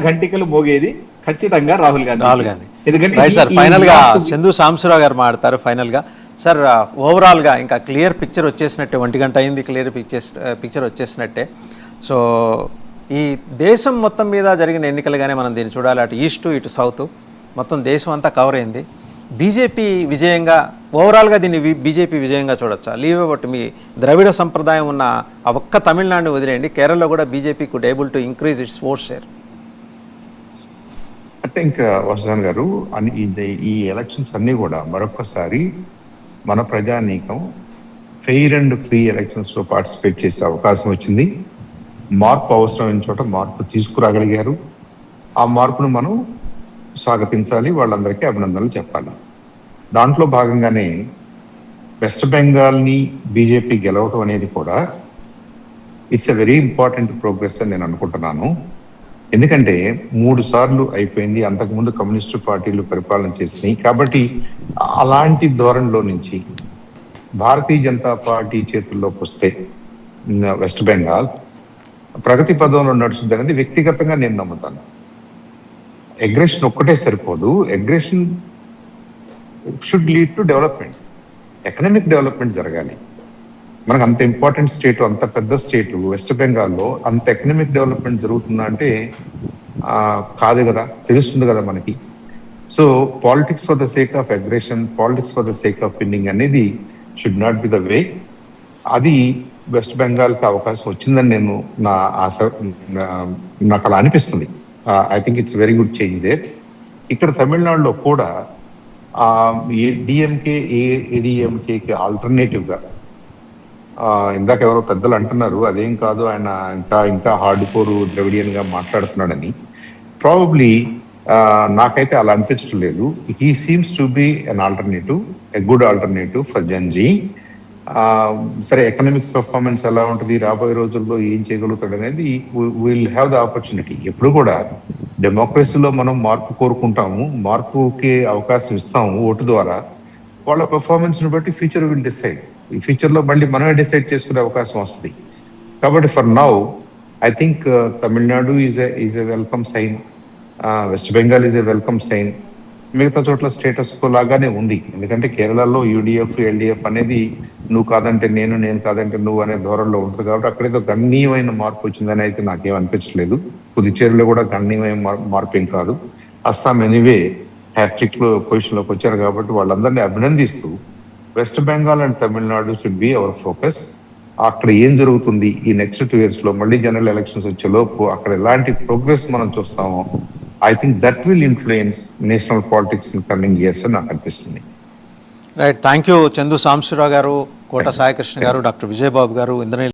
గంటికలు మోగేది ఖచ్చితంగా రాహుల్ గాంధీ. ఎందుకంటే right sir, final గా చందు సాంబశివరావు గారు మాట్లాడతారు. ఫైనల్ గా సార్, ఓవరాల్ గా ఇంకా క్లియర్ పిక్చర్ వచ్చేసినట్టే, 1 గంట అయింది, క్లియర్ పిక్చర్ వచ్చేసినట్టే. సో ఈ దేశం మొత్తం మీద జరిగిన ఎన్నికలుగానే మనం దీన్ని చూడాలి. అటు ఈస్ట్ ఇటు సౌత్ మొత్తం దేశం అంతా కవర్ అయింది. బీజేపీ విజయంగా, ఓవరాల్గా దీన్ని బీజేపీ విజయంగా చూడొచ్చా? లీవ్ అబౌట్ మీ ద్రవిడ సంప్రదాయం ఉన్న ఆ ఒక్క తమిళనాడుని వదిలేయండి, కేరళలో కూడా BJP could able to increase its vote share. I think Vasant గారు, ఈ ఎలక్షన్స్ అన్నీ కూడా మరొకసారి మన ప్రజానీకం ఫెయిర్ అండ్ ఫ్రీ ఎలక్షన్స్ లో పార్టిసిపేట్ చేసే అవకాశం వచ్చింది. మార్పు అవసరమైన చోట మార్పు తీసుకురాగలిగారు. ఆ మార్పును మనం స్వాగతించాలి, వాళ్ళందరికీ అభినందనలు చెప్పాలి. దాంట్లో భాగంగానే వెస్ట్ బెంగాల్ని బీజేపీ గెలవటం అనేది కూడా it's a very important progress అని నేను అనుకుంటున్నాను. ఎందుకంటే 3 సార్లు అయిపోయింది, అంతకుముందు కమ్యూనిస్టు పార్టీలు పరిపాలన చేసినాయి. కాబట్టి అలాంటి ధోరణిలో నుంచి భారతీయ జనతా పార్టీ చేతుల్లోకి వస్తే వెస్ట్ బెంగాల్ ప్రగతి పదంలో నడుస్తుంది అనేది వ్యక్తిగతంగా నేను నమ్ముతాను. అగ్రెషన్ ఒక్కటే సరిపోదు, aggression should lead to development, economic development జరగాలి. మనకు అంత ఇంపార్టెంట్ స్టేట్, అంత పెద్ద స్టేట్ వెస్ట్ బెంగాల్లో అంత ఎకనామిక్ డెవలప్మెంట్ జరుగుతుందా అంటే కాదు కదా, తెలుస్తుంది కదా మనకి. So politics for the sake of aggression, politics for the sake of winning అనేది should not be the way. అది వెస్ట్ బెంగాల్కి అవకాశం వచ్చిందని నేను నా ఆశ, నాకు అలా అనిపిస్తుంది. I think it's very good change their. ఇక్కడ తమిళనాడులో కూడా డిఎంకే ఏడిఎంకేకి ఆల్టర్నేటివ్గా ఇందాక ఎవరో పెద్దలు అంటున్నారు, అదేం కాదు ఆయన ఇంకా హార్డ్ కోర్ ద్రవిడియన్ గా మాట్లాడుతున్నాడని. ప్రాబబ్లీ నాకైతే అలా అనిపించడం లేదు. He seems to be an alternative, a good alternative for Gen Z. సరే, ఎకనామిక్ పెర్ఫార్మెన్స్ ఎలా ఉంటుంది, రాబోయే రోజుల్లో ఏం చేయగలుగుతాడు అనేది విల్ హ్యావ్ ద ఆపర్చునిటీ. ఎప్పుడు కూడా డెమోక్రసీలో మనం మార్పు కోరుకుంటాము, మార్పుకి అవకాశం ఇస్తాము ఓటు ద్వారా. వాళ్ళ పెర్ఫార్మెన్స్ ని బట్టి ఫ్యూచర్ విల్ డిసైడ్. ఈ ఫ్యూచర్ లో మళ్ళీ మనమే డిసైడ్ చేసుకునే అవకాశం వస్తుంది. కాబట్టి for now I think Tamil Nadu is a welcome sign, West Bengal is a welcome sign. మిగతా చోట్ల స్టేటస్ కో లాగానే ఉంది. ఎందుకంటే కేరళలో యూడిఎఫ్ ఎల్డిఎఫ్ అనేది నువ్వు కాదంటే నేను, నేను కాదంటే నువ్వు అనే ధోరణిలో ఉంటుంది. కాబట్టి అక్కడేదో గణనీయమైన మార్పు వచ్చిందని అయితే నాకేం అనిపించలేదు. పుదుచ్చేరిలో కూడా గణనీయమైన మార్పు ఏం కాదు. అస్సాం ఎనీవే హ్యాట్రిక్ పొజిషన్ లోకి వచ్చారు. కాబట్టి వాళ్ళందరినీ అభినందిస్తూ west Bengal and Tamil Nadu should be our focus. అక్కడ ఏం జరుగుతుంది ఈ నెక్స్ట్ 2 years లో, మళ్ళీ జనరల్ ఎలక్షన్స్ వచ్చే లోపు అక్కడ ఎలాంటి ప్రోగ్రెస్ మనం చూస్తామో, I think that will influence national politics in coming years అని నాకు అనిపిస్తుంది. Right, thank you Chandu Sambasivarao గారు, కోట సాయికృష్ణ గారు, డాక్టర్ విజయబాబు గారు, ఇంద్రనీల్